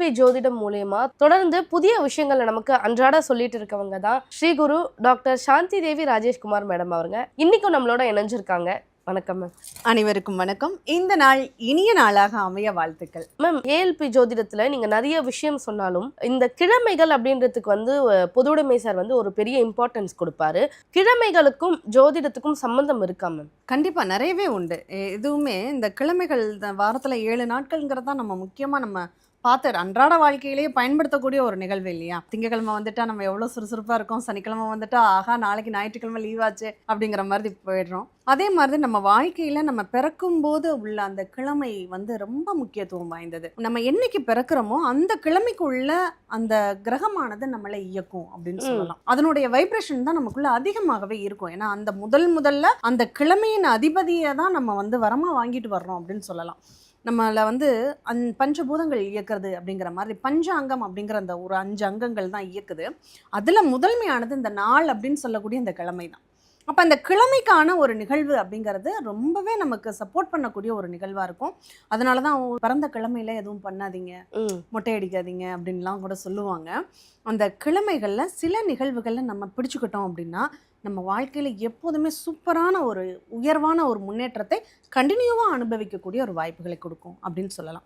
ALP ஜோதிடம் மூலியமா தொடர்ந்து புதிய விஷயங்களை நமக்கு அன்றாட சொல்லிட்டு இருக்கவங்க தான் ஸ்ரீ குரு டாக்டர் சாந்தி தேவி ராஜேஷ்குமார் மேடம் அவங்க. இன்னைக்கும் நம்மளோட இணைஞ்சிருக்காங்க. வணக்கம் மேம். அனைவருக்கும் வணக்கம். இந்த நாள் இனிய நாளாக அமைய வாழ்த்துக்கள். மேம், ஏஎல்பி ஜோதிடத்துல நீங்க நிறைய விஷயம் சொன்னாலும் இந்த கிழமைகள் அப்படின்றதுக்கு பொதுவுடைமை சார் ஒரு பெரிய இம்பார்ட்டன்ஸ் கொடுப்பாரு. கிழமைகளுக்கும் ஜோதிடத்துக்கும் சம்பந்தம் இருக்கா மேம்? கண்டிப்பா நிறையவே உண்டு. எதுவுமே இந்த கிழமைகள் வாரத்துல 7 நாட்கள்ங்கிறதா நம்ம முக்கியமா பார்த்து அன்றாட வாழ்க்கையிலேயே பயன்படுத்தக்கூடிய ஒரு நிகழ்வு இல்லையா? திங்கக்கிழமை வந்துட்டா நம்ம எவ்வளோ சுறுசுறுப்பாக இருக்கோம், சனிக்கிழமை வந்துட்டா ஆகா நாளைக்கு ஞாயிற்றுக்கிழமை லீவ் ஆச்சு அப்படிங்கிற மாதிரி போயிடுறோம். அதே மாதிரி நம்ம வாழ்க்கையில் நம்ம பிறக்கும் போது உள்ள அந்த கிழமை ரொம்ப முக்கியத்துவம் வாய்ந்தது. நம்ம என்னைக்கு பிறக்கிறோமோ அந்த கிழமைக்குள்ள அந்த கிரகமானது நம்மளை இயக்கும் அப்படின்னு சொல்லலாம். அதனுடைய வைப்ரேஷன் தான் நமக்குள்ள அதிகமாகவே இருக்கும். ஏன்னா அந்த முதல்ல அந்த கிழமையின் அதிபதியை தான் நம்ம வரமா வாங்கிட்டு வர்றோம் அப்படின்னு சொல்லலாம். நம்மளை பஞ்சபூதங்கள் இயக்குறது அப்படிங்கிற மாதிரி பஞ்சாங்கம் அப்படிங்கிற அந்த ஒரு 5 அங்கங்கள் தான் இயக்குது. அதில் முதன்மையானது இந்த நாள் அப்படின்னு சொல்லக்கூடிய இந்த கிழமை தான். அப்போ அந்த கிழமைக்கான ஒரு நிகழ்வு அப்படிங்கிறது ரொம்பவே நமக்கு சப்போர்ட் பண்ணக்கூடிய ஒரு நிகழ்வாக இருக்கும். அதனால தான் பிறந்த கிழமையில எதுவும் பண்ணாதீங்க, மொட்டை அடிக்காதீங்க அப்படின்லாம் கூட சொல்லுவாங்க. அந்த கிழமைகளில் சில நிகழ்வுகளில் நம்ம பிடிச்சுக்கிட்டோம் அப்படின்னா நம்ம வாழ்க்கையில் எப்போதுமே சூப்பரான ஒரு உயர்வான ஒரு முன்னேற்றத்தை கண்டினியூவாக அனுபவிக்கக்கூடிய ஒரு வாய்ப்புகளை கொடுக்கும் அப்படின்னு சொல்லலாம்.